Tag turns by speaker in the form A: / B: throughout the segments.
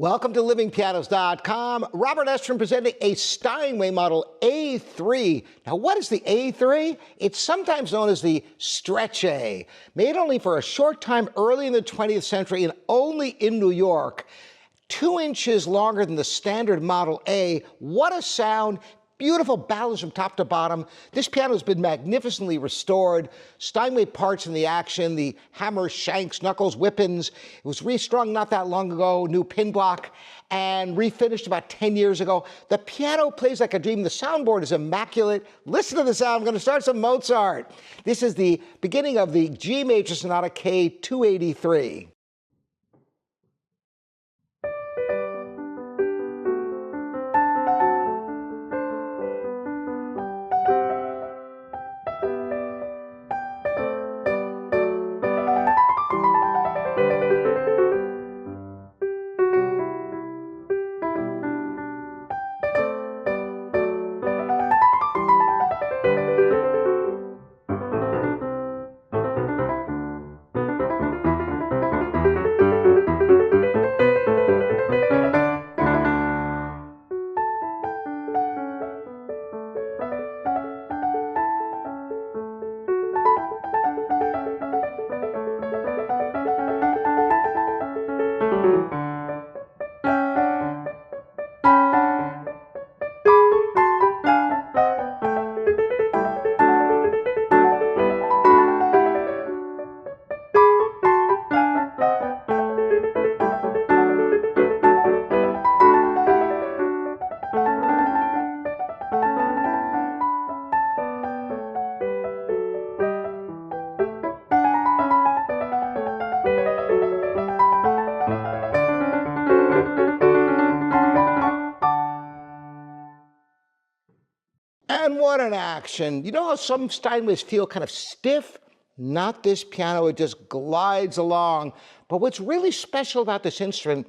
A: Welcome to livingpianos.com. Robert Estrin presenting a Steinway model A3. Now, what is the A3? It's sometimes known as the Stretch A. Made only for a short time early in the 20th century and only in New York. 2 inches longer than the standard Model A. What a sound. Beautiful balance from top to bottom. This piano has been magnificently restored. Steinway parts in the action, the hammer, shanks, knuckles, whippings. It was restrung not that long ago, new pin block, and refinished about 10 years ago. The piano plays like a dream. The soundboard is immaculate. Listen to the sound. I'm going to start some Mozart. This is the beginning of the G major sonata K283. And what an action. You know how some Steinways feel kind of stiff? Not this piano, it just glides along. But what's really special about this instrument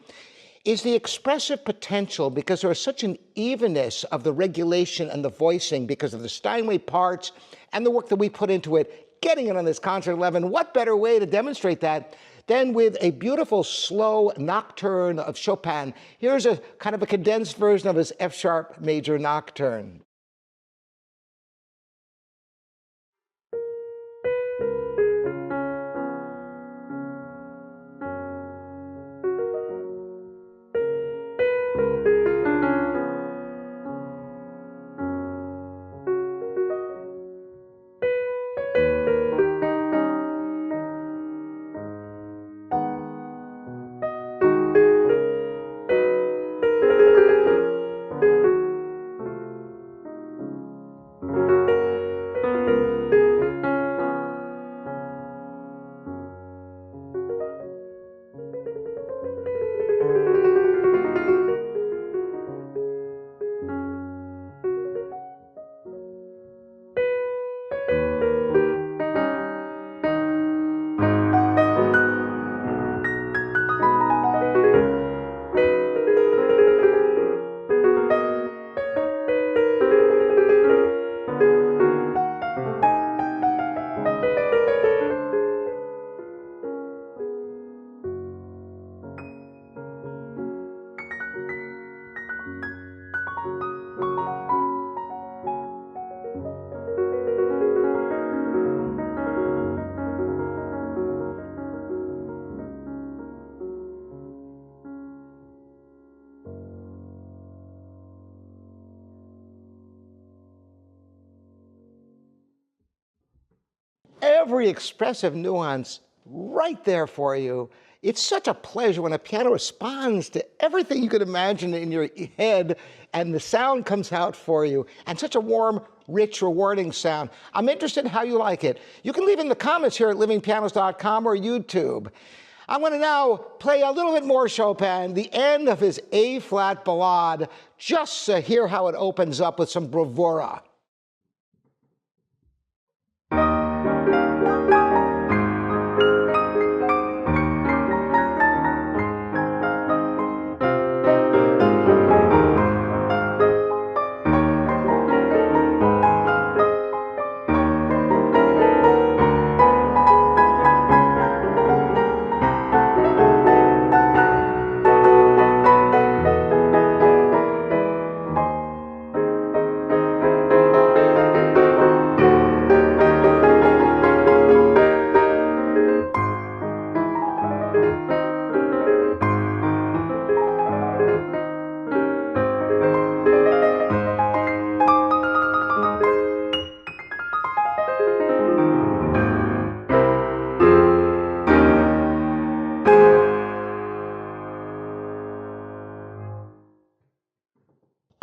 A: is the expressive potential, because there is such an evenness of the regulation and the voicing because of the Steinway parts and the work that we put into it, getting it on this Concert 11. What better way to demonstrate that than with a beautiful slow nocturne of Chopin. Here's a kind of a condensed version of his F-sharp major nocturne. Every expressive nuance right there for you. It's such a pleasure when a piano responds to everything you could imagine in your head and the sound comes out for you. And such a warm, rich, rewarding sound. I'm interested in how you like it. You can leave in the comments here at livingpianos.com or YouTube. I'm going to now play a little bit more Chopin, the end of his A-flat ballade, just to hear how it opens up with some bravura.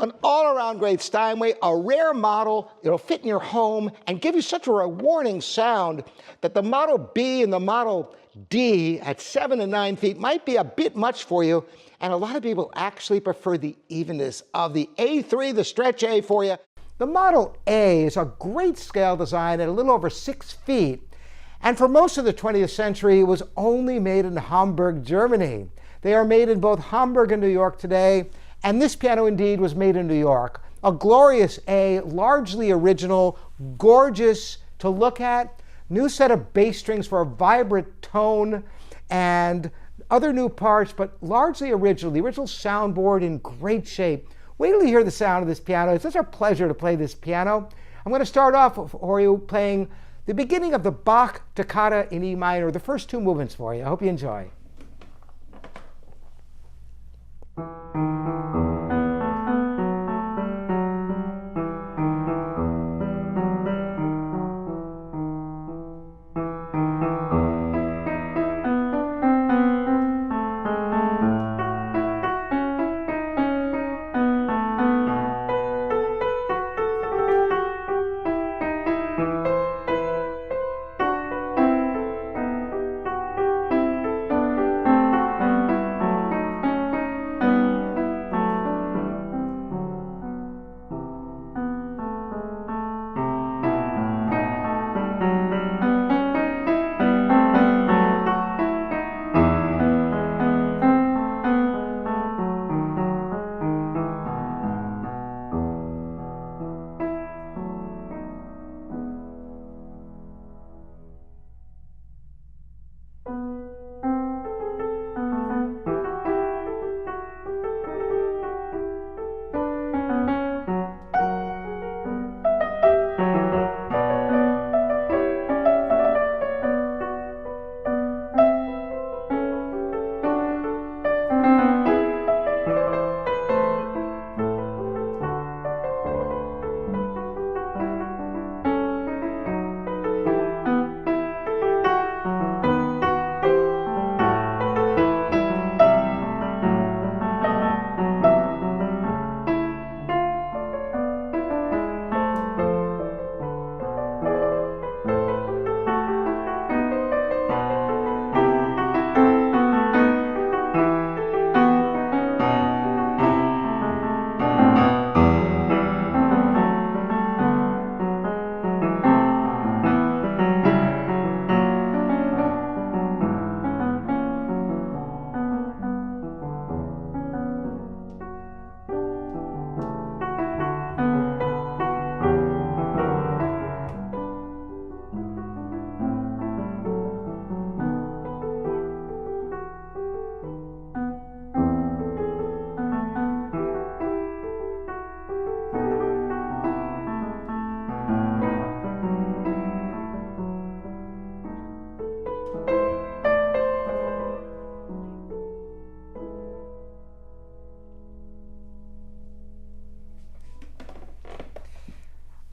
A: An all-around great Steinway, a rare model. It'll fit in your home and give you such a rewarding sound that the Model B and the Model D at 7 and 9 feet might be a bit much for you, and a lot of people actually prefer the evenness of the A3, the Stretch A for you. The Model A is a great scale design at a little over 6 feet, and for most of the 20th century, it was only made in Hamburg, Germany. They are made in both Hamburg and New York today, and this piano indeed was made in New York. A glorious A, largely original, gorgeous to look at. New set of bass strings for a vibrant tone and other new parts, but largely original. The original soundboard in great shape. Wait till you hear the sound of this piano. It's such a pleasure to play this piano. I'm going to start off for you playing the beginning of the Bach Toccata in E minor, the first 2 movements for you. I hope you enjoy.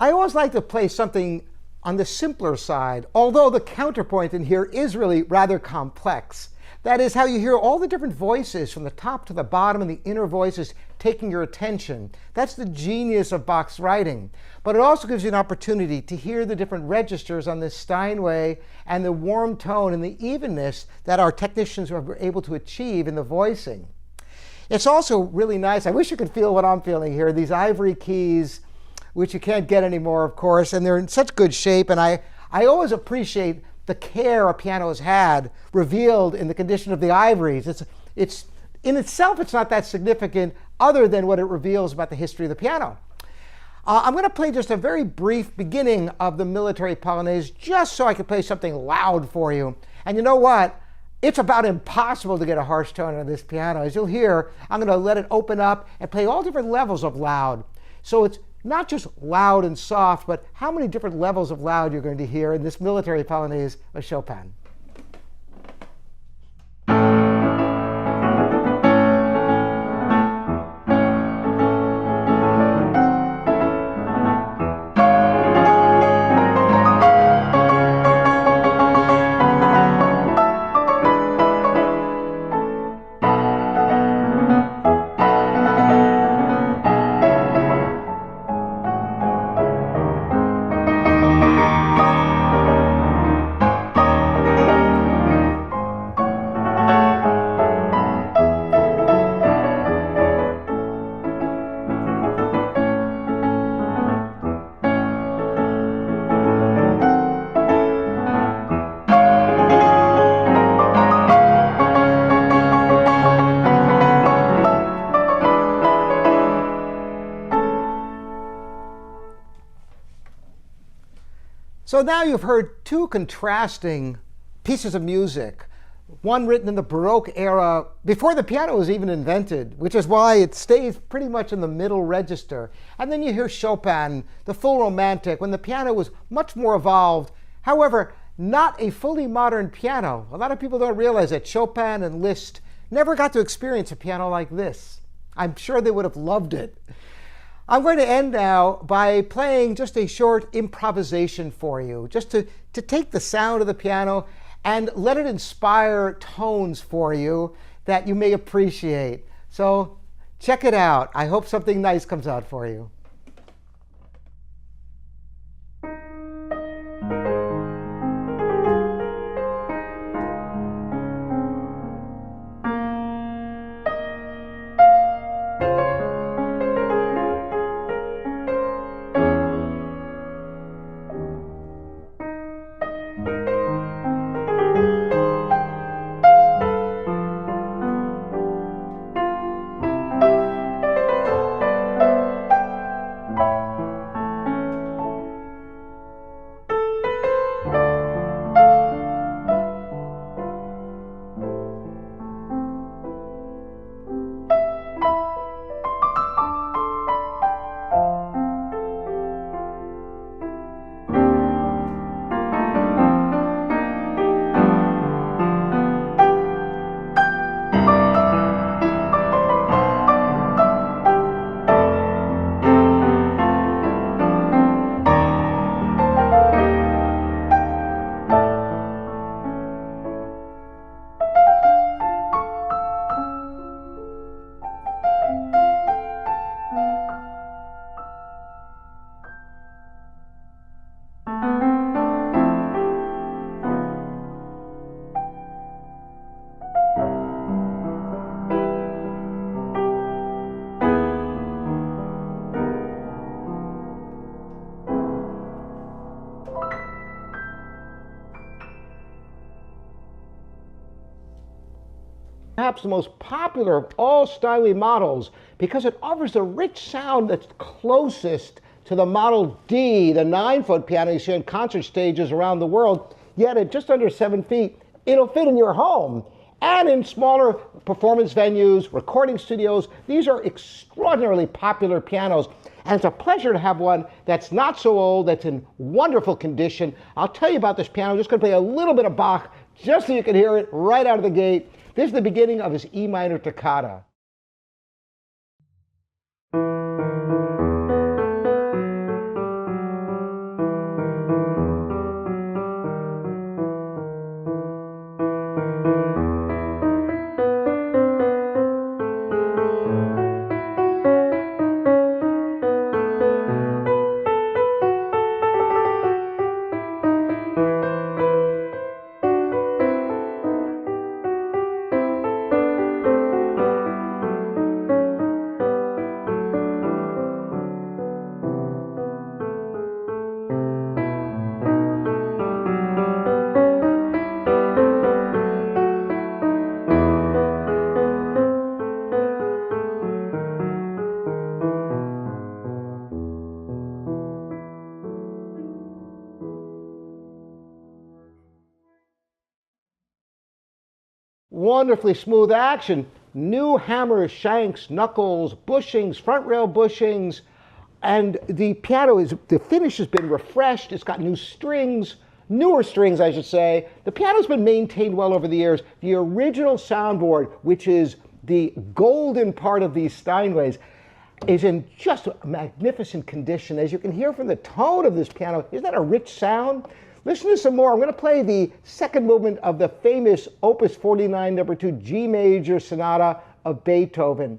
A: I always like to play something on the simpler side, although the counterpoint in here is really rather complex. That is how you hear all the different voices from the top to the bottom and the inner voices taking your attention. That's the genius of Bach's writing. But it also gives you an opportunity to hear the different registers on this Steinway and the warm tone and the evenness that our technicians were able to achieve in the voicing. It's also really nice. I wish you could feel what I'm feeling here. These ivory keys, which you can't get anymore, of course, and they're in such good shape. And I always appreciate the care a piano has had revealed in the condition of the ivories. It's in itself, it's not that significant other than what it reveals about the history of the piano. I'm going to play just a very brief beginning of the Military Polonaise just so I can play something loud for you. And you know what? It's about impossible to get a harsh tone on this piano. As you'll hear, I'm going to let it open up and play all different levels of loud. So it's not just loud and soft, but how many different levels of loud you're going to hear in this Military Polonaise by Chopin. So now you've heard two contrasting pieces of music. One written in the Baroque era, before the piano was even invented, which is why it stays pretty much in the middle register. And then you hear Chopin, the full Romantic, when the piano was much more evolved. However, not a fully modern piano. A lot of people don't realize that Chopin and Liszt never got to experience a piano like this. I'm sure they would have loved it. I'm going to end now by playing just a short improvisation for you, just to take the sound of the piano and let it inspire tones for you that you may appreciate. So check it out. I hope something nice comes out for you. Perhaps the most popular of all Steinway models because it offers a rich sound that's closest to the Model D, the 9-foot piano you see on concert stages around the world, yet at just under 7 feet, it'll fit in your home. And in smaller performance venues, recording studios, these are extraordinarily popular pianos. And it's a pleasure to have one that's not so old, that's in wonderful condition. I'll tell you about this piano. I'm just going to play a little bit of Bach just so you can hear it right out of the gate. This is the beginning of his E minor toccata. Wonderfully smooth action. New hammers, shanks, knuckles, bushings, front rail bushings, and the piano the finish has been refreshed. It's got new strings, newer strings, I should say. The piano's been maintained well over the years. The original soundboard, which is the golden part of these Steinways, is in just a magnificent condition. As you can hear from the tone of this piano, isn't that a rich sound? Listen to some more. I'm going to play the second movement of the famous Opus 49, number 2, G major sonata of Beethoven.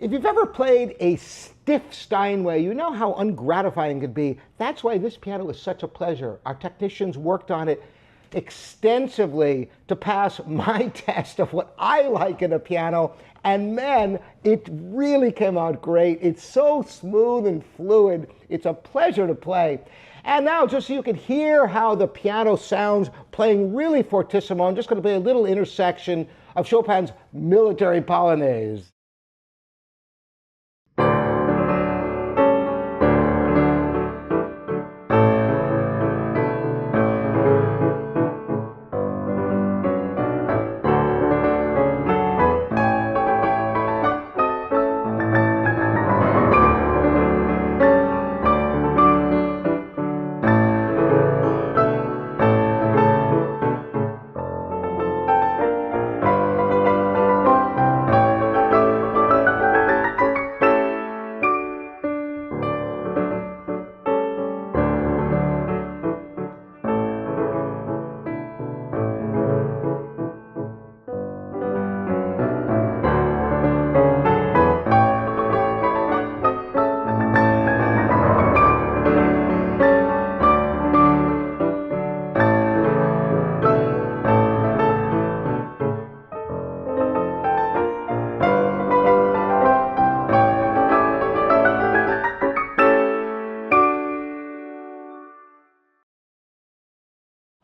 A: If you've ever played a stiff Steinway, you know how ungratifying it can be. That's why this piano is such a pleasure. Our technicians worked on it extensively to pass my test of what I like in a piano, and man, it really came out great. It's so smooth and fluid. It's a pleasure to play. And now, just so you can hear how the piano sounds playing really fortissimo, I'm just going to play a little intersection of Chopin's Military Polonaise.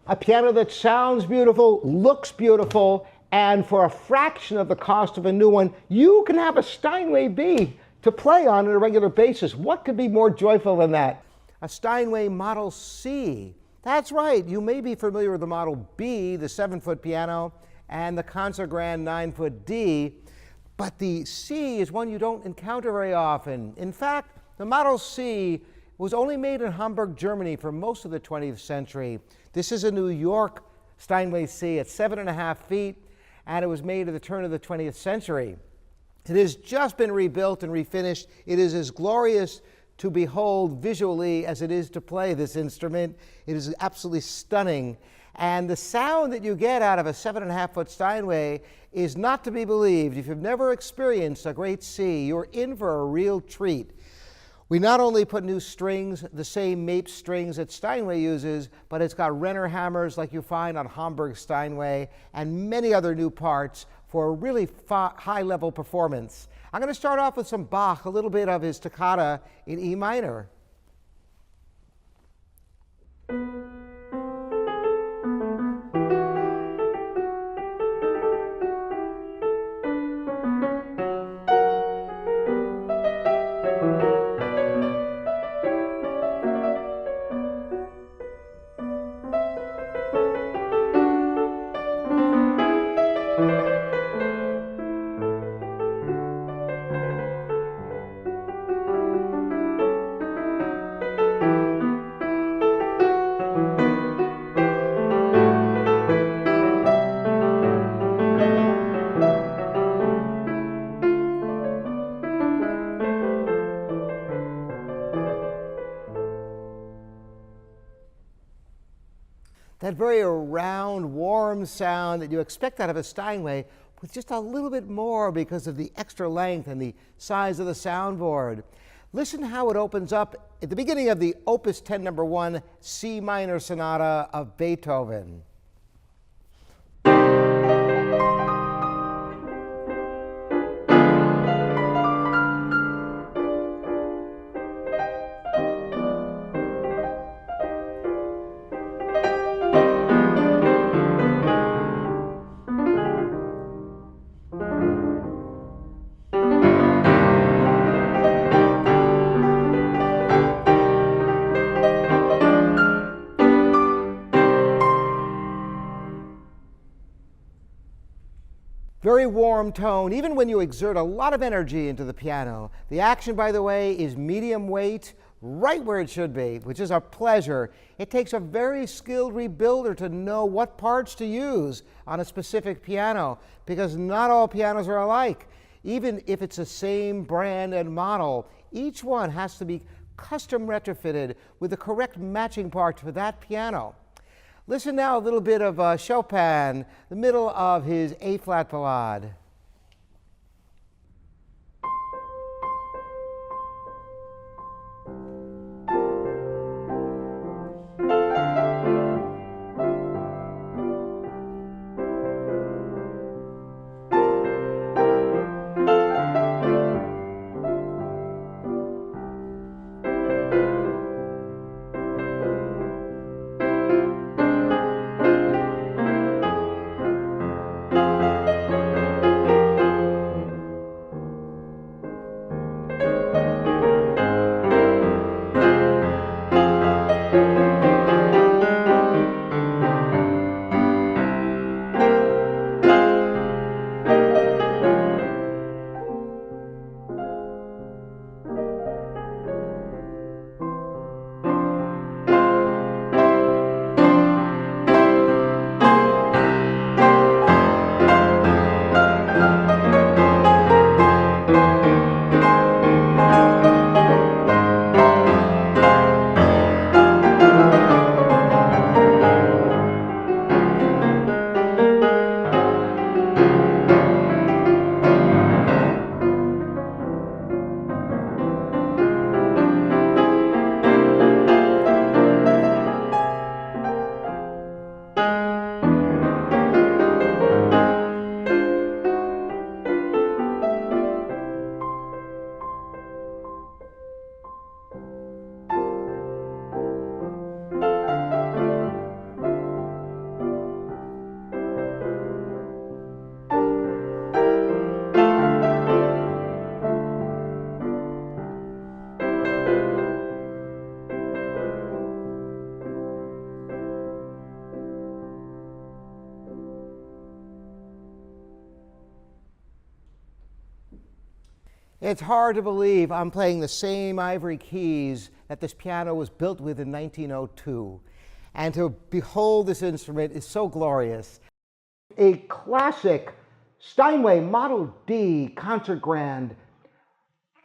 A: A piano that sounds beautiful, looks beautiful, and for a fraction of the cost of a new one, you can have a Steinway B to play on a regular basis. What could be more joyful than that? A Steinway Model C. That's right, you may be familiar with the Model B, the 7-foot piano, and the Concertgrand 9-foot D, but the C is one you don't encounter very often. In fact, the Model C was only made in Hamburg, Germany for most of the 20th century. This is a New York Steinway C. It's 7.5 feet, and it was made at the turn of the 20th century. It has just been rebuilt and refinished. It is as glorious to behold visually as it is to play this instrument. It is absolutely stunning. And the sound that you get out of a 7.5-foot Steinway is not to be believed. If you've never experienced a great C, you're in for a real treat. We not only put new strings, the same Mapes strings that Steinway uses, but it's got Renner hammers like you find on Hamburg Steinway and many other new parts for a really high-level performance. I'm going to start off with some Bach, a little bit of his toccata in E minor. That very round, warm sound that you expect out of a Steinway with just a little bit more because of the extra length and the size of the soundboard. Listen how it opens up at the beginning of the Opus 10 No. 1 C minor sonata of Beethoven. Very warm tone, even when you exert a lot of energy into the piano. The action, by the way, is medium weight, right where it should be, which is a pleasure. It takes a very skilled rebuilder to know what parts to use on a specific piano, because not all pianos are alike. Even if it's the same brand and model, each one has to be custom retrofitted with the correct matching parts for that piano. Listen now a little bit of Chopin, the middle of his A-flat Ballade. It's hard to believe I'm playing the same ivory keys that this piano was built with in 1902. And to behold this instrument is so glorious. A classic Steinway Model D Concert Grand,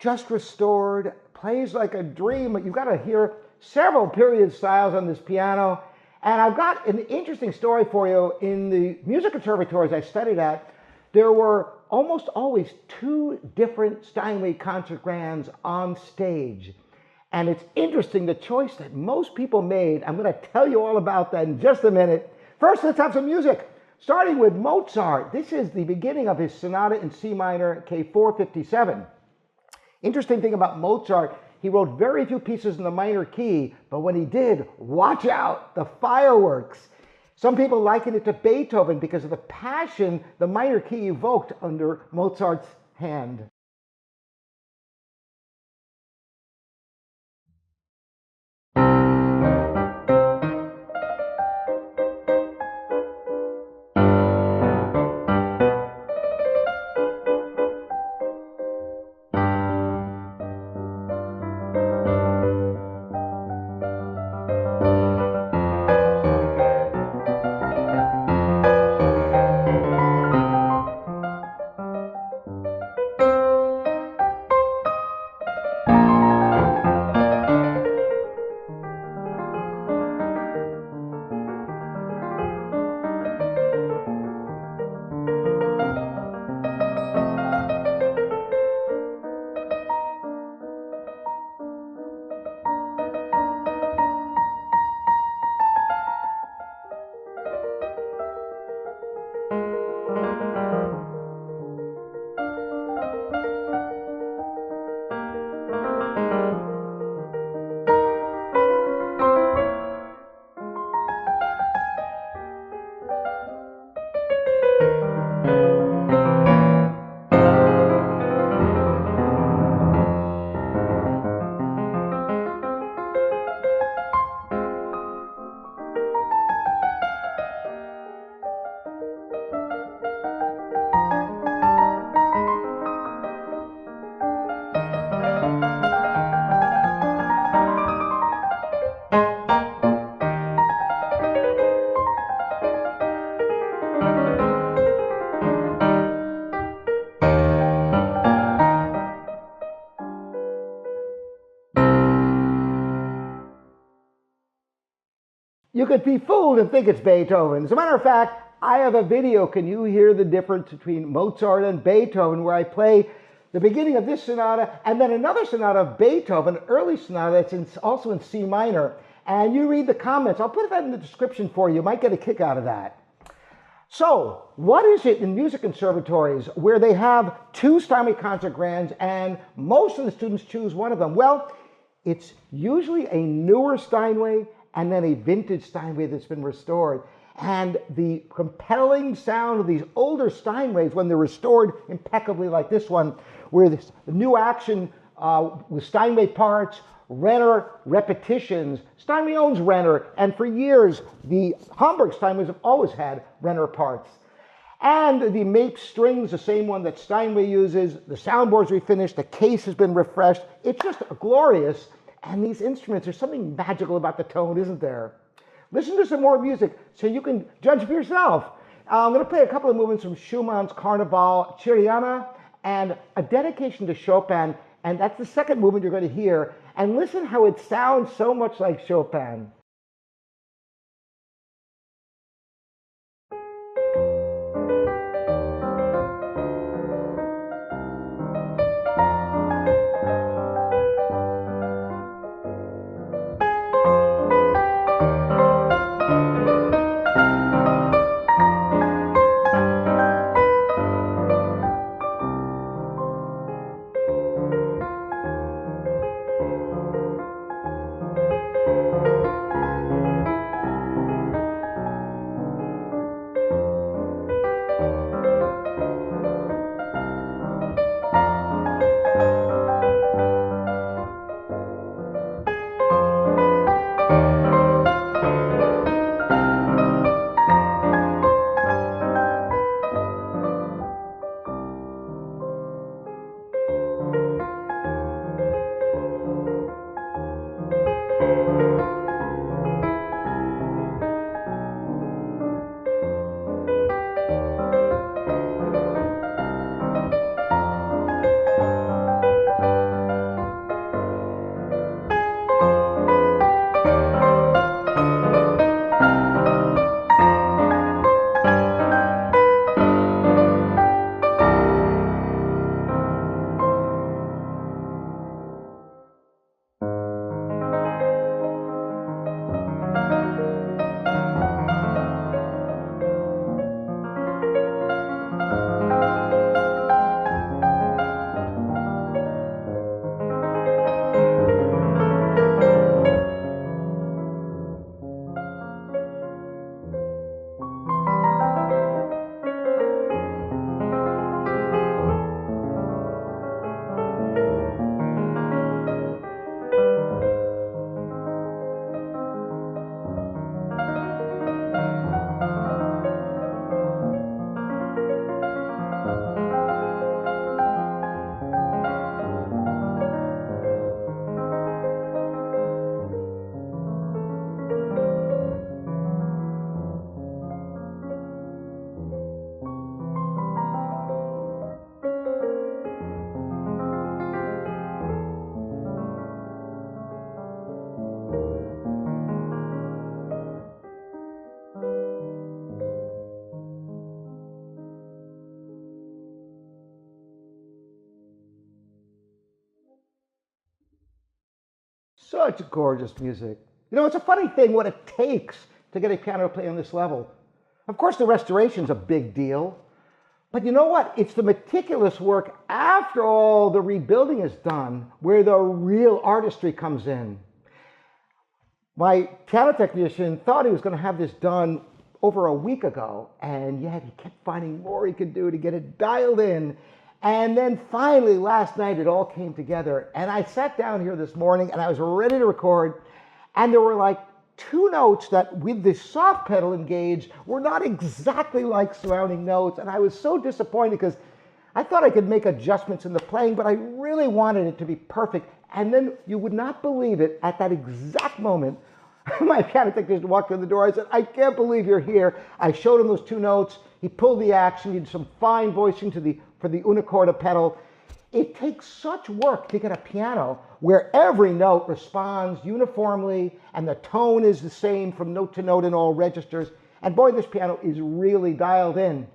A: just restored, plays like a dream. You've got to hear several period styles on this piano. And I've got an interesting story for you. In the music conservatories I studied at, there were almost always two different Steinway concert grands on stage. And it's interesting, the choice that most people made. I'm going to tell you all about that in just a minute. First, let's have some music, starting with Mozart. This is the beginning of his sonata in C minor, K457. Interesting thing about Mozart, he wrote very few pieces in the minor key, but when he did, watch out, the fireworks. Some people liken it to Beethoven because of the passion the minor key evoked under Mozart's hand. You could be fooled and think it's Beethoven. As a matter of fact, I have a video, Can You Hear the Difference Between Mozart and Beethoven, where I play the beginning of this sonata and then another sonata of Beethoven, an early sonata that's also in C minor. And you read the comments. I'll put that in the description for you. You might get a kick out of that. So, what is it in music conservatories where they have two Steinway concert grands and most of the students choose one of them? Well, it's usually a newer Steinway and then a vintage Steinway that's been restored. And the compelling sound of these older Steinways, when they're restored impeccably like this one, where this new action with Steinway parts, Renner repetitions. Steinway owns Renner, and for years, the Hamburg Steinways have always had Renner parts. And the Mapes strings, the same one that Steinway uses, the soundboard's refinished, the case has been refreshed. It's just glorious. And these instruments, there's something magical about the tone, isn't there? Listen to some more music so you can judge for yourself. I'm going to play a couple of movements from Schumann's Carnival Cyriana and a dedication to Chopin, and that's the second movement you're going to hear. And listen how it sounds so much like Chopin. such gorgeous music. You know, it's a funny thing what it takes to get a piano to play on this level. Of course, the restoration's a big deal. But you know what? It's the meticulous work after all the rebuilding is done where the real artistry comes in. My piano technician thought he was going to have this done over a week ago, and yet he kept finding more he could do to get it dialed in. And then finally, last night, it all came together. And I sat down here this morning, and I was ready to record, and there were like 2 notes that, with the soft pedal engaged, were not exactly like surrounding notes. And I was so disappointed because I thought I could make adjustments in the playing, but I really wanted it to be perfect. And then you would not believe it, at that exact moment, my piano technician walked in the door. I said, "I can't believe you're here." I showed him those 2 notes. He pulled the action. He did some fine voicing for the unicorda pedal. It takes such work to get a piano where every note responds uniformly and the tone is the same from note to note in all registers. And boy, this piano is really dialed in.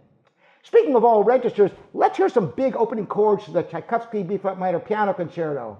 A: Speaking of all registers, let's hear some big opening chords to the Tchaikovsky B-flat minor piano concerto.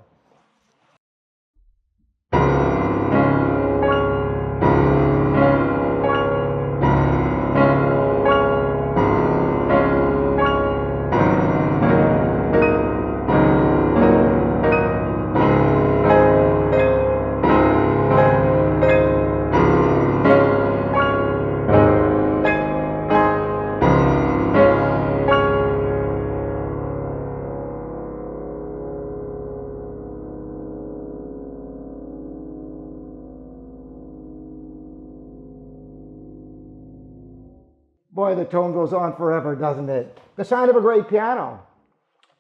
A: Boy, the tone goes on forever, doesn't it? The sign of a great piano.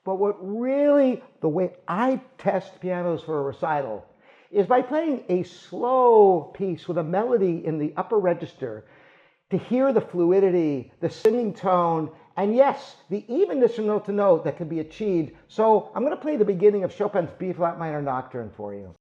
A: But what really, the way I test pianos for a recital is by playing a slow piece with a melody in the upper register to hear the fluidity, the singing tone, and yes, the evenness from note to note that can be achieved. So I'm going to play the beginning of Chopin's B-flat minor nocturne for you.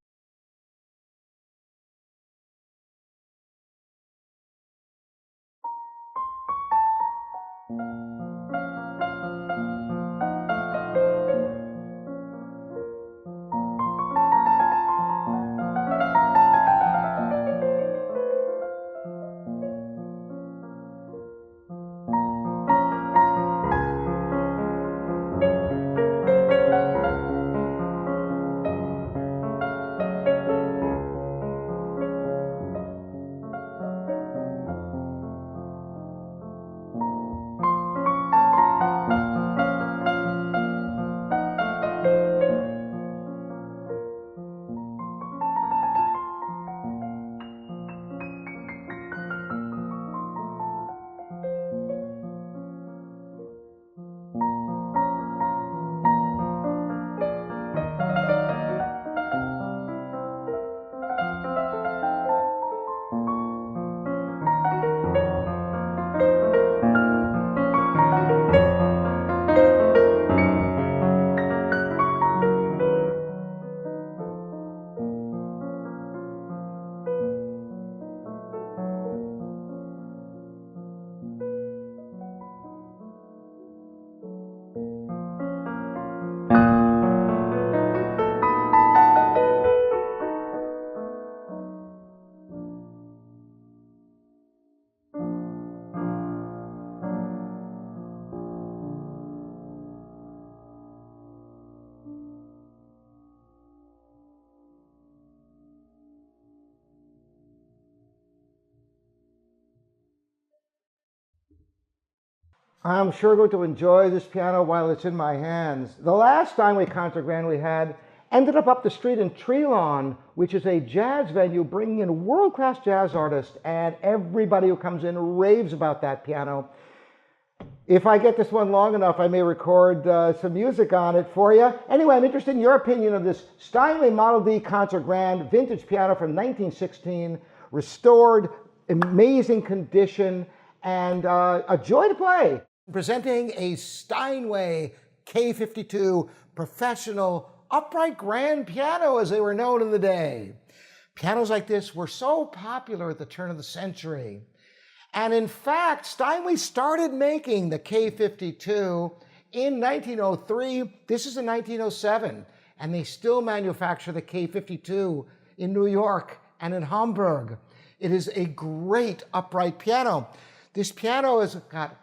A: I'm sure going to enjoy this piano while it's in my hands. The last Steinway concert grand we had ended up the street in Trelawn, which is a jazz venue bringing in world-class jazz artists, and everybody who comes in raves about that piano. If I get this one long enough, I may record some music on it for you. Anyway, I'm interested in your opinion of this Steinway Model D Concert Grand vintage piano from 1916, restored, amazing condition, and a joy to play. Presenting a Steinway K52 professional upright grand piano, as they were known in the day. Pianos like this were so popular at the turn of the century. And in fact, Steinway started making the K52 in 1903. This is in 1907, and they still manufacture the K52 in New York and in Hamburg. It is a great upright piano. This piano has got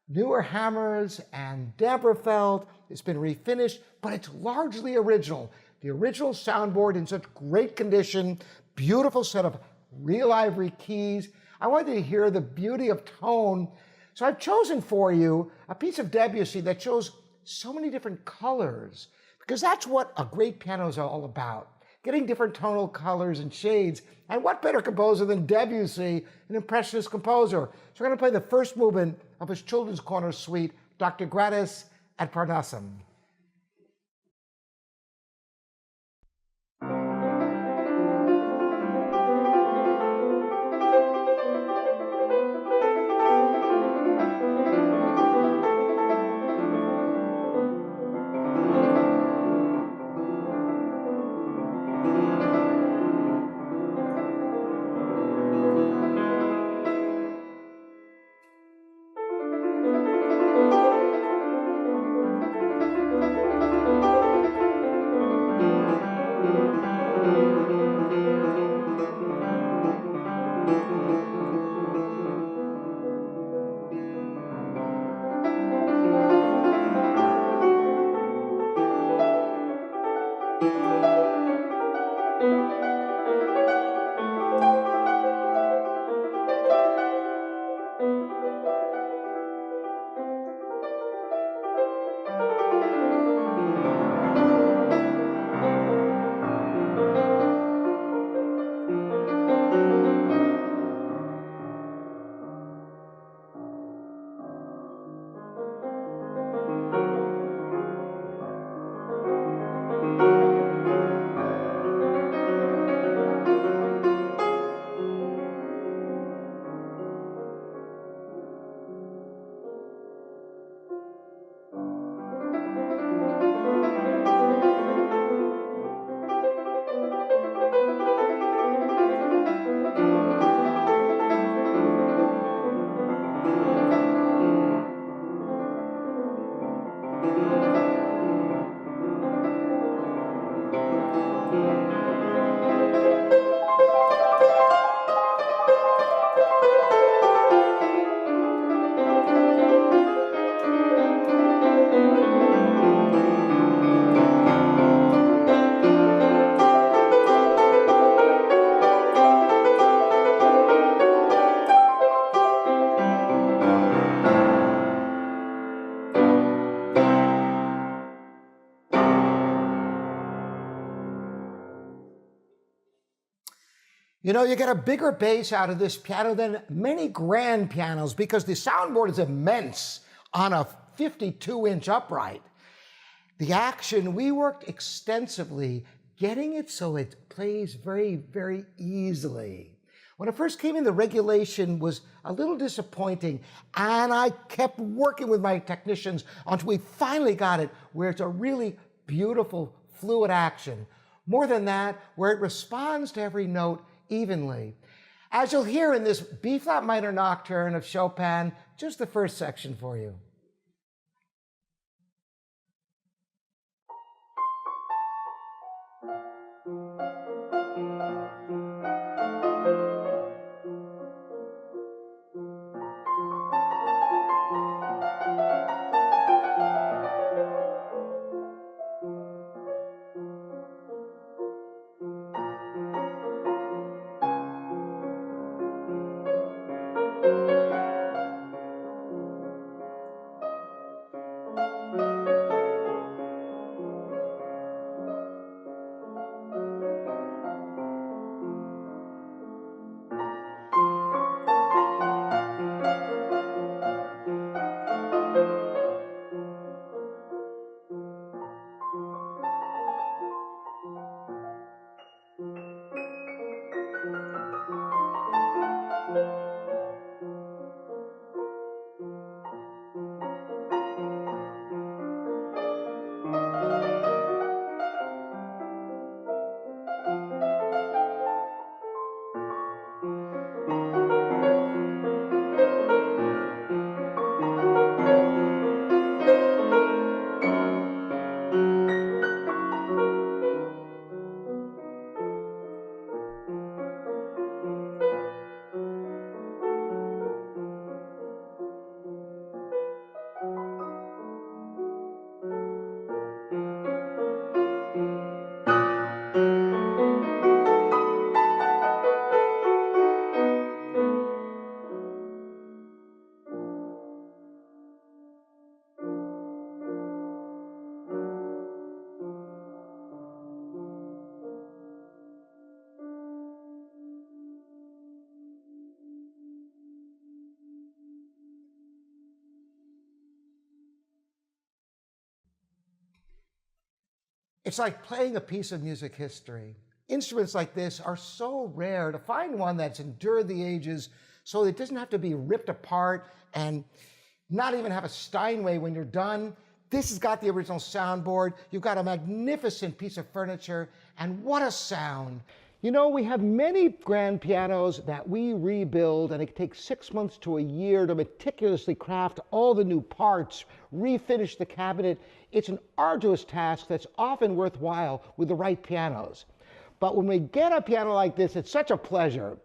A: newer hammers and damper felt. It's been refinished, but it's largely original. The original soundboard in such great condition, beautiful set of real ivory keys. I wanted to hear the beauty of tone. So I've chosen for you a piece of Debussy that shows so many different colors, because that's what a great piano is all about, getting different tonal colors and shades. And what better composer than Debussy, an impressionist composer? So we're going to play the first movement of his Children's Corner Suite, Dr. Gratis at Parnassum. You know, you get a bigger bass out of this piano than many grand pianos because the soundboard is immense on a 52-inch upright. The action, we worked extensively getting it so it plays very, very easily. When it first came in, the regulation was a little disappointing, and I kept working with my technicians until we finally got it where it's a really beautiful, fluid action. More than that, where it responds to every note evenly. As you'll hear in this B-flat minor nocturne of Chopin, just the first section for you. It's like playing a piece of music history. Instruments like this are so rare. To find one that's endured the ages so it doesn't have to be ripped apart and not even have a Steinway when you're done. This has got the original soundboard. You've got a magnificent piece of furniture, and what a sound. You know, we have many grand pianos that we rebuild, and it takes 6 months to a year to meticulously craft all the new parts, refinish the cabinet. It's an arduous task that's often worthwhile with the right pianos. But when we get a piano like this, it's such a pleasure.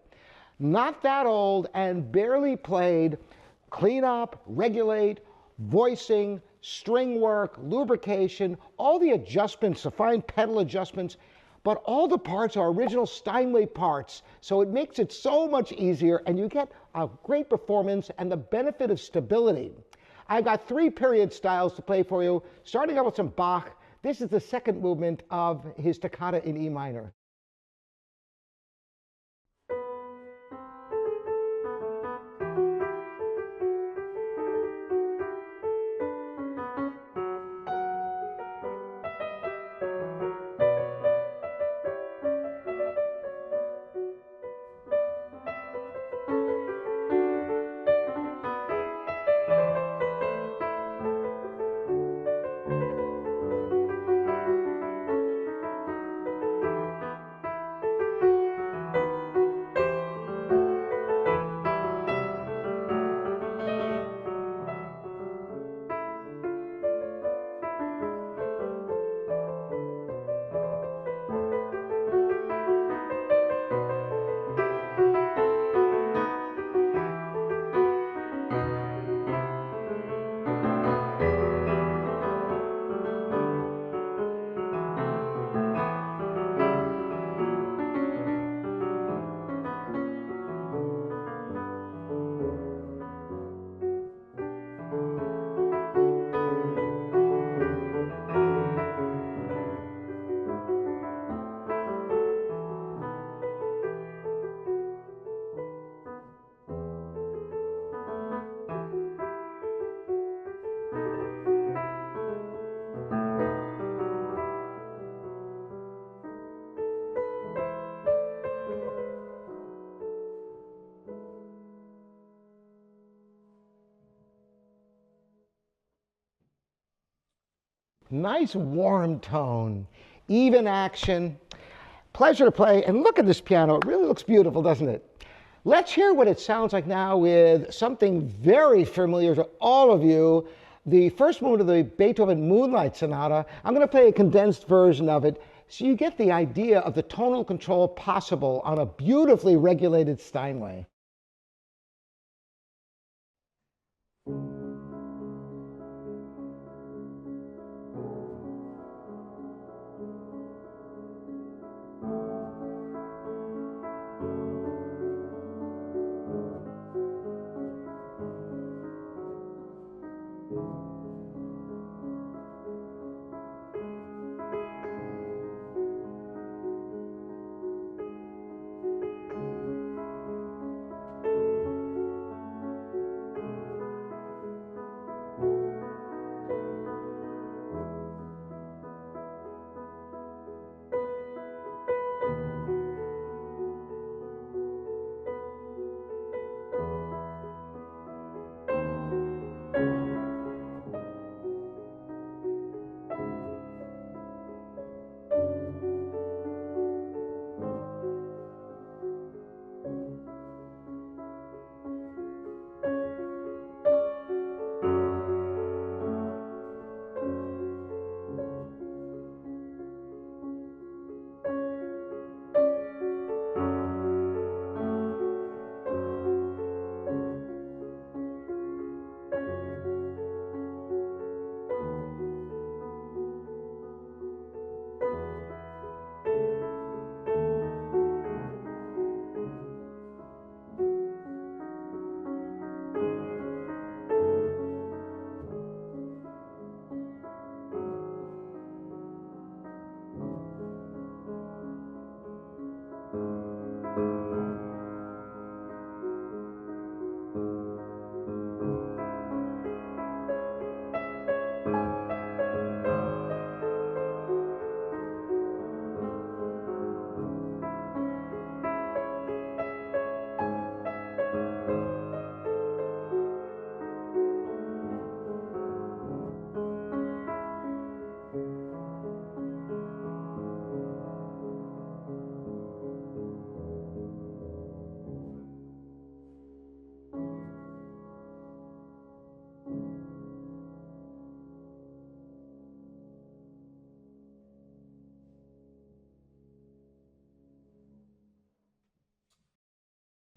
A: Not that old and barely played. Clean up, regulate, voicing, string work, lubrication, all the adjustments, the fine pedal adjustments, but all the parts are original Steinway parts, so it makes it so much easier, and you get a great performance and the benefit of stability. I've got 3 period styles to play for you, starting out with some Bach. This is the second movement of his Toccata in E minor. Nice warm tone, even action. Pleasure to play, and look at this piano. It really looks beautiful, doesn't it? Let's hear what it sounds like now with something very familiar to all of you, the first movement of the Beethoven Moonlight Sonata. I'm going to play a condensed version of it so you get the idea of the tonal control possible on a beautifully regulated Steinway.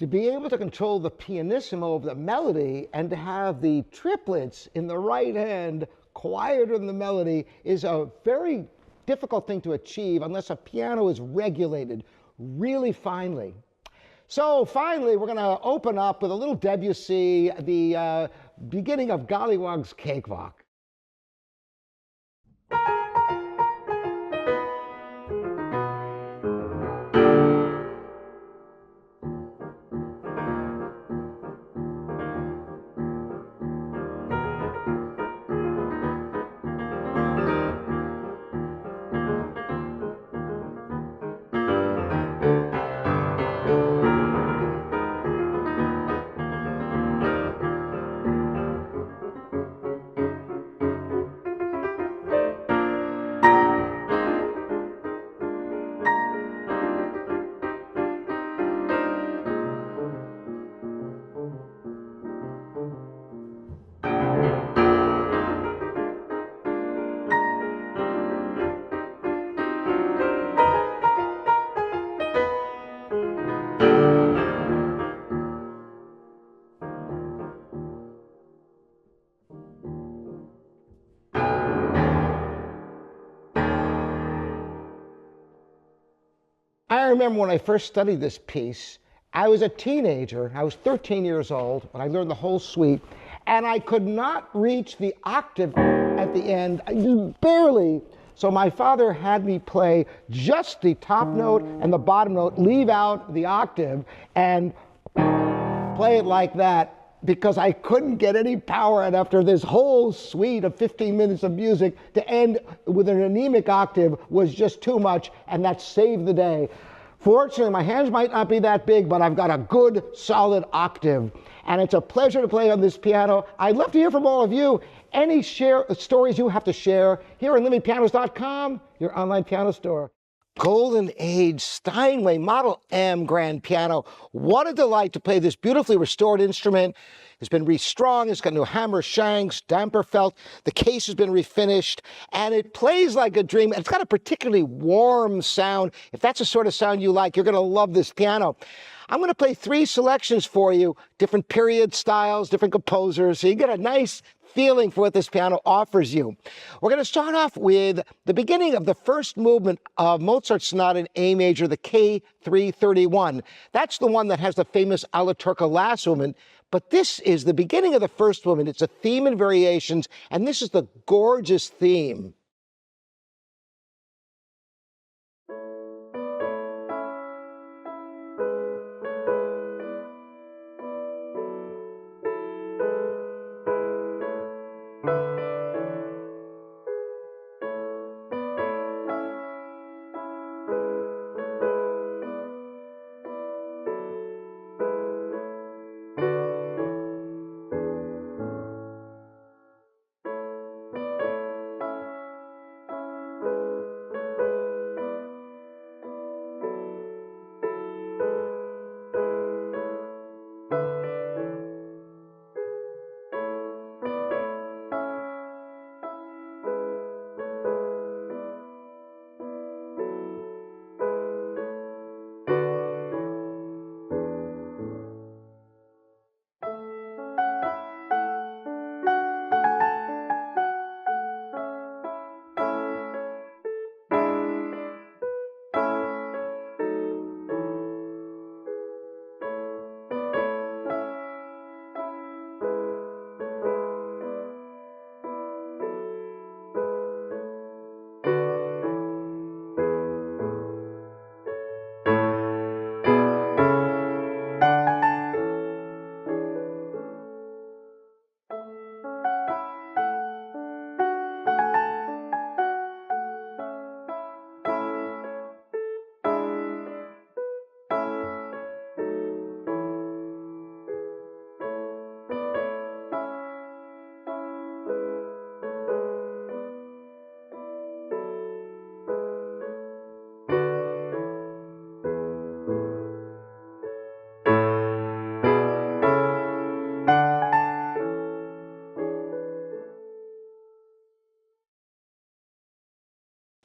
A: to be able to control the pianissimo of the melody and to have the triplets in the right hand quieter than the melody is a very difficult thing to achieve unless a piano is regulated really finely. So finally, we're going to open up with a little Debussy, the beginning of Gollywog's Cakewalk. I remember when I first studied this piece, I was a teenager. I was 13 years old when I learned the whole suite, and I could not reach the octave at the end, just barely. So my father had me play just the top note and the bottom note, leave out the octave, and play it like that, because I couldn't get any power out after this whole suite of 15 minutes of music. To end with an anemic octave was just too much, and that saved the day. Fortunately, my hands might not be that big, but I've got a good, solid octave. And it's a pleasure to play on this piano. I'd love to hear from all of you. Any stories you have to share here on LivyPianos.com, your online piano store. Golden Age Steinway Model M grand piano. What a delight to play this beautifully restored instrument. It's been restrung, it's got new hammer shanks, damper felt, the case has been refinished, and it plays like a dream. It's got a particularly warm sound. If that's the sort of sound you like, you're going to love this piano. I'm going to play 3 selections for you, different period styles, different composers, so you get a nice feeling for what this piano offers you. We're going to start off with the beginning of the first movement of Mozart's Sonata in A major, the K331. That's the one that has the famous alla turca last movement, but this is the beginning of the first movement. It's a theme and variations, and this is the gorgeous theme.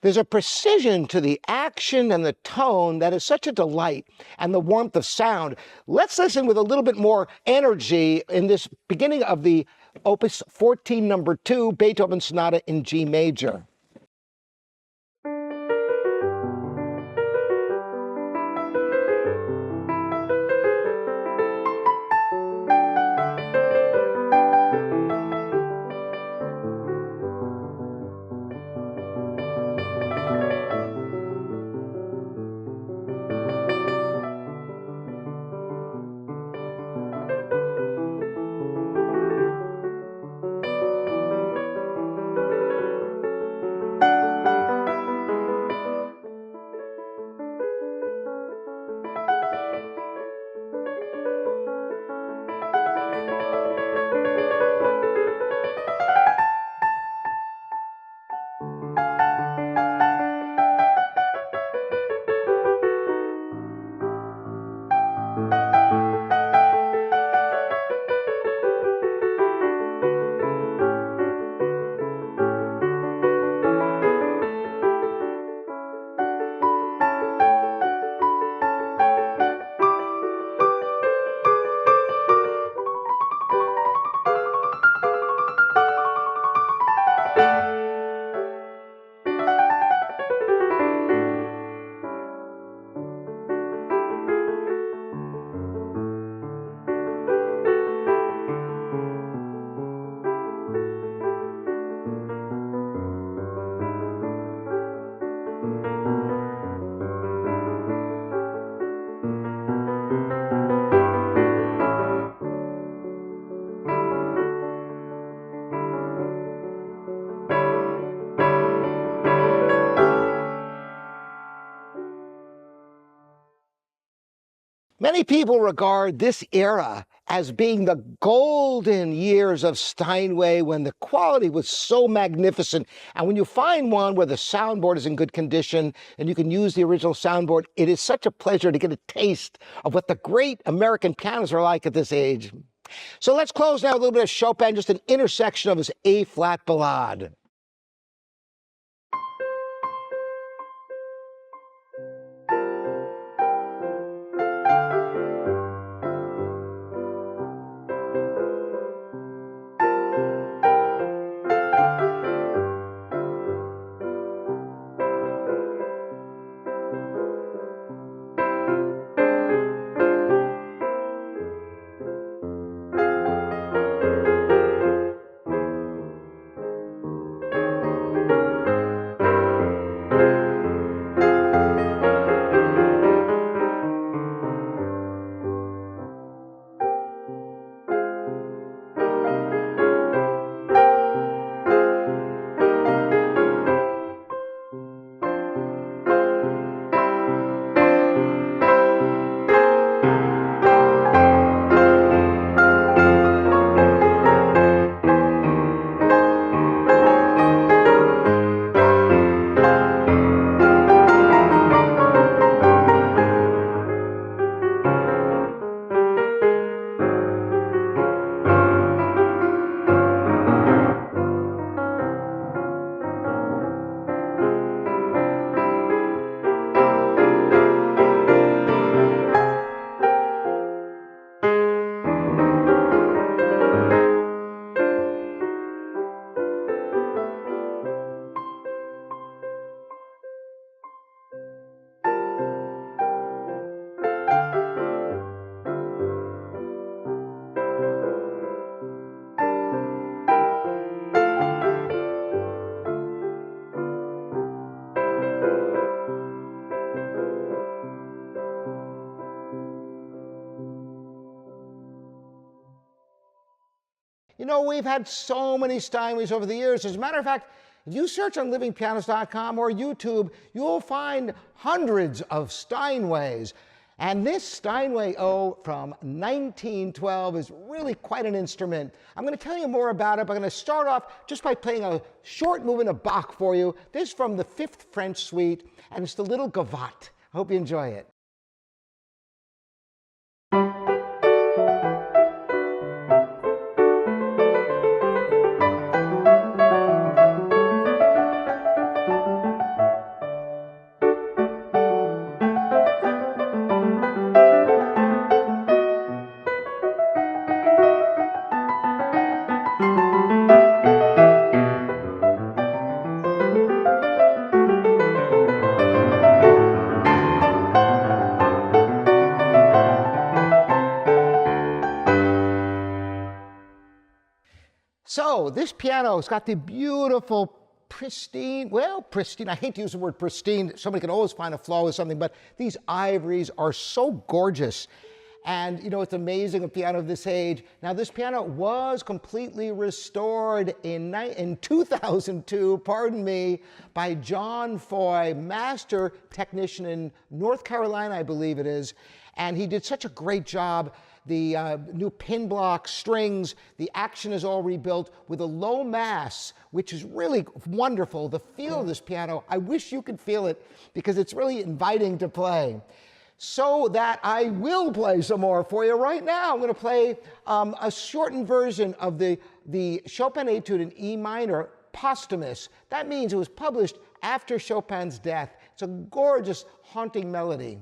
A: There's a precision to the action and the tone that is such a delight, and the warmth of sound. Let's listen with a little bit more energy in this beginning of the Opus 14, number 2, Beethoven Sonata in G major. Many people regard this era as being the golden years of Steinway, when the quality was so magnificent. And when you find one where the soundboard is in good condition and you can use the original soundboard, it is such a pleasure to get a taste of what the great American pianos are like at this age. So let's close now with a little bit of Chopin, just an intersection of his A-flat ballade. You know, we've had so many Steinways over the years. As a matter of fact, if you search on livingpianos.com or YouTube, you'll find hundreds of Steinways. And this Steinway O from 1912 is really quite an instrument. I'm going to tell you more about it, but I'm going to start off just by playing a short movement of Bach for you. This is from the Fifth French Suite, and it's the Little Gavotte. I hope you enjoy it. So this piano's got the beautiful, pristine, well, pristine, I hate to use the word pristine, somebody can always find a flaw with something, but these ivories are so gorgeous. And you know, it's amazing, a piano of this age. Now this piano was completely restored in 2002, pardon me, by John Foy, master technician in North Carolina, I believe it is. And he did such a great job. The new pin block, strings, the action is all rebuilt with a low mass, which is really wonderful. The feel of this piano, I wish you could feel it because it's really inviting to play. So that I will play some more for you right now. I'm going to play a shortened version of the Chopin Etude in E minor, posthumous. That means it was published after Chopin's death. It's a gorgeous, haunting melody.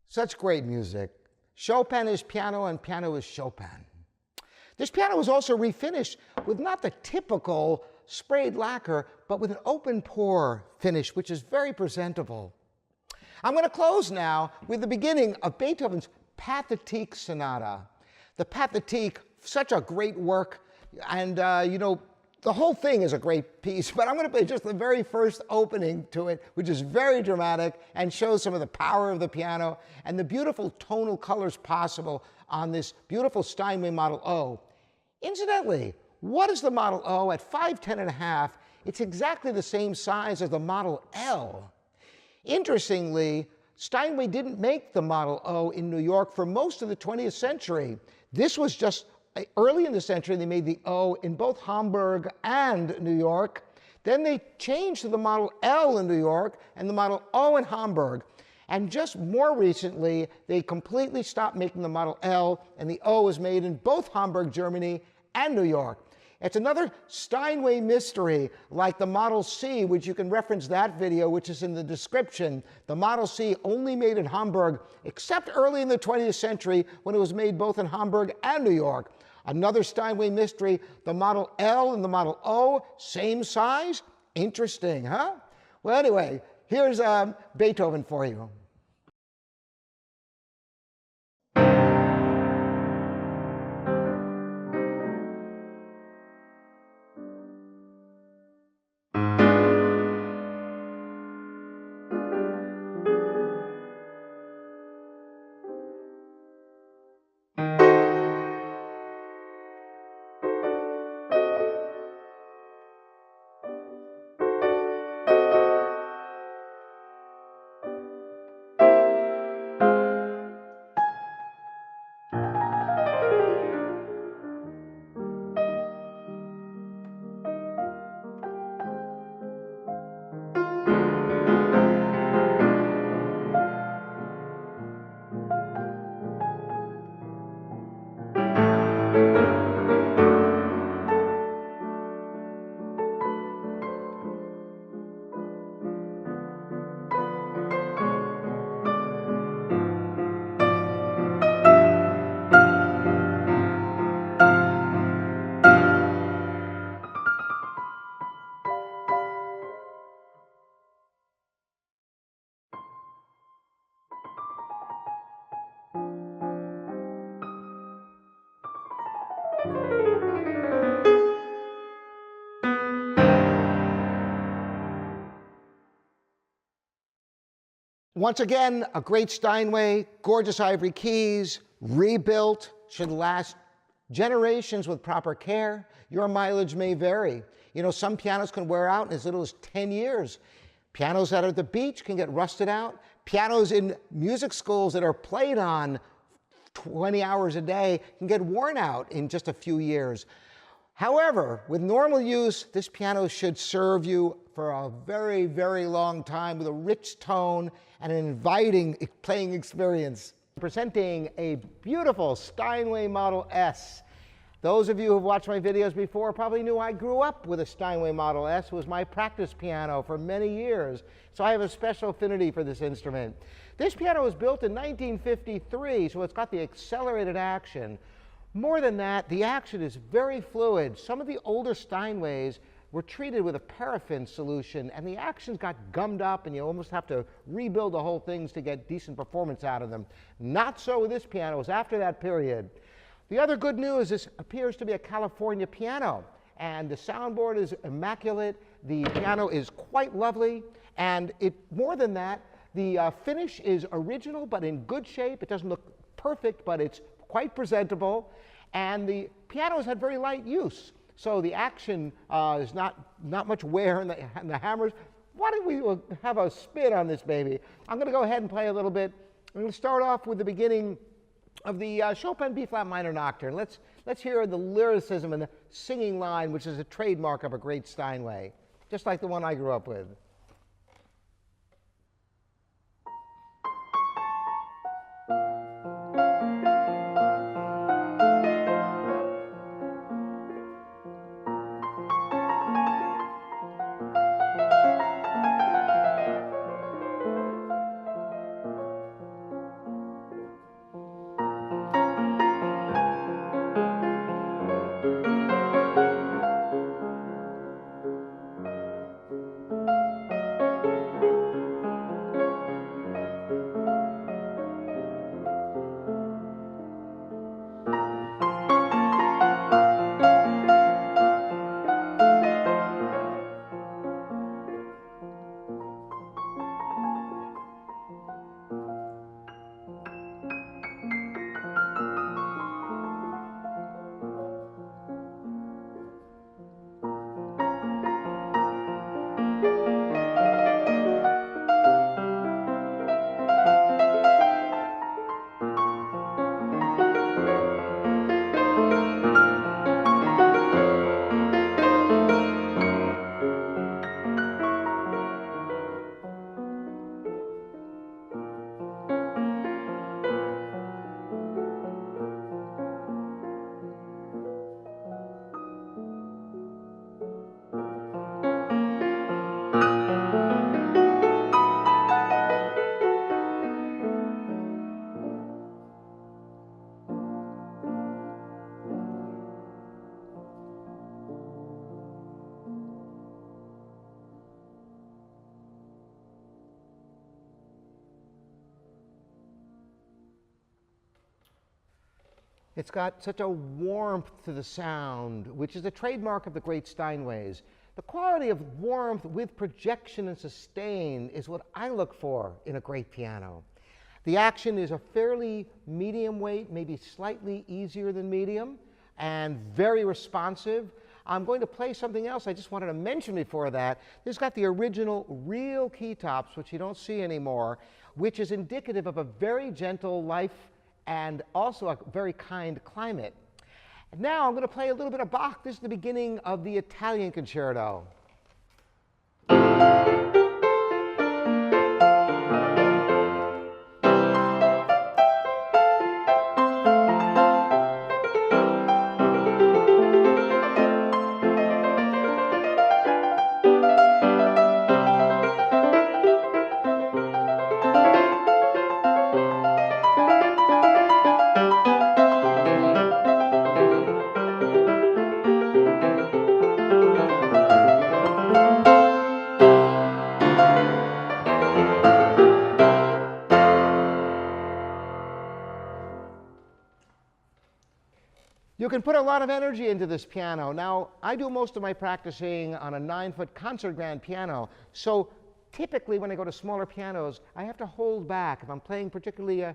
A: Such great music. Chopin is piano and piano is Chopin. This piano was also refinished with not the typical sprayed lacquer, but with an open pore finish, which is very presentable. I'm going to close now with the beginning of Beethoven's Pathetique Sonata. The Pathetique, such a great work, and you know, the whole thing is a great piece, but I'm going to play just the very first opening to it, which is very dramatic and shows some of the power of the piano and the beautiful tonal colors possible on this beautiful Steinway Model O. Incidentally, what is the Model O at 5'10½"? It's exactly the same size as the Model L. Interestingly, Steinway didn't make the Model O in New York for most of the 20th century. This was just early in the century. They made the O in both Hamburg and New York. Then they changed to the Model L in New York and the Model O in Hamburg. And just more recently, they completely stopped making the Model L, and the O is made in both Hamburg, Germany, and New York. It's another Steinway mystery, like the Model C, which you can reference that video, which is in the description. The Model C only made in Hamburg, except early in the 20th century when it was made both in Hamburg and New York. Another Steinway mystery, the Model L and the Model O, same size? Interesting, huh? Well, anyway, here's Beethoven for you. Once again, a great Steinway, gorgeous ivory keys, rebuilt, should last generations with proper care. Your mileage may vary. You know, some pianos can wear out in as little as 10 years. Pianos that are at the beach can get rusted out. Pianos in music schools that are played on 20 hours a day can get worn out in just a few years. However, with normal use, this piano should serve you for a very, very long time with a rich tone and an inviting playing experience. Presenting a beautiful Steinway Model S. Those of you who have watched my videos before probably knew I grew up with a Steinway Model S. It was my practice piano for many years, so I have a special affinity for this instrument. This piano was built in 1953, so it's got the accelerated action. More than that, the action is very fluid. Some of the older Steinways were treated with a paraffin solution, and the actions got gummed up, and you almost have to rebuild the whole things to get decent performance out of them. Not so with this piano. It was after that period. The other good news is this appears to be a California piano, and the soundboard is immaculate. The piano is quite lovely, and more than that, the finish is original but in good shape. It doesn't look perfect, but it's quite presentable, and the piano has had very light use. So the action is not much wear in the hammers. Why don't we have a spin on this baby? I'm going to go ahead and play a little bit. I'm going to start off with the beginning of the Chopin B-flat minor nocturne. Let's hear the lyricism and the singing line, which is a trademark of a great Steinway, just like the one I grew up with. It's got such a warmth to the sound, which is a trademark of the great Steinways. The quality of warmth with projection and sustain is what I look for in a great piano. The action is a fairly medium weight, maybe slightly easier than medium, and very responsive. I'm going to play something else I just wanted to mention before that. This got the original real key tops, which you don't see anymore, which is indicative of a very gentle life and also a very kind climate. And now I'm going to play a little bit of Bach. This is the beginning of the Italian Concerto. You can put a lot of energy into this piano. Now, I do most of my practicing on a 9-foot concert grand piano, so Typically, when I go to smaller pianos, I have to hold back. If I'm playing particularly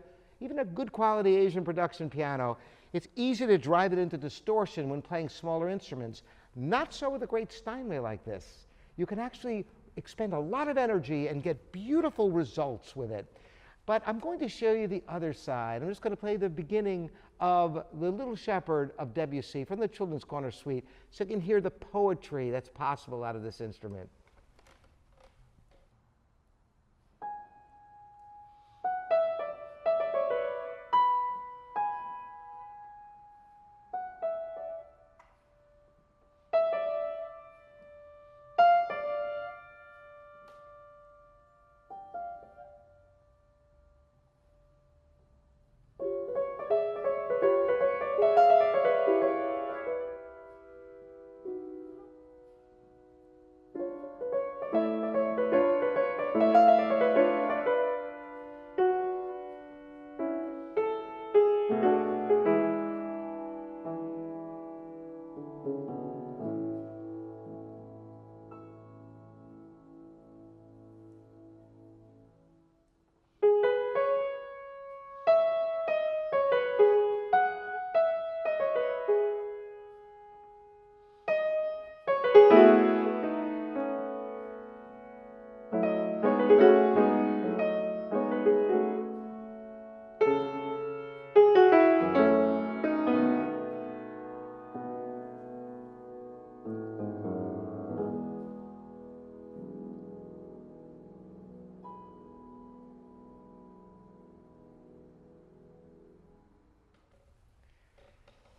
A: even a good quality Asian production piano, it's easy to drive it into distortion when playing smaller instruments. Not so with a great Steinway like this. You can actually expend a lot of energy and get beautiful results with it. But I'm going to show you the other side. I'm just going to play the beginning of The Little Shepherd of Debussy from the Children's Corner Suite so you can hear the poetry that's possible out of this instrument.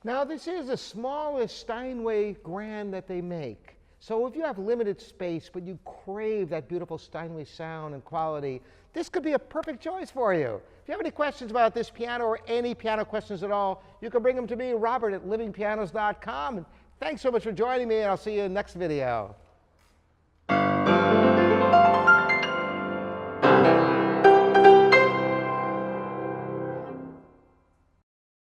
A: Now, this is the smallest Steinway grand that they make. So if you have limited space, but you crave that beautiful Steinway sound and quality, this could be a perfect choice for you. If you have any questions about this piano or any piano questions at all, you can bring them to me, Robert at livingpianos.com. And thanks so much for joining me, and I'll see you in the next video.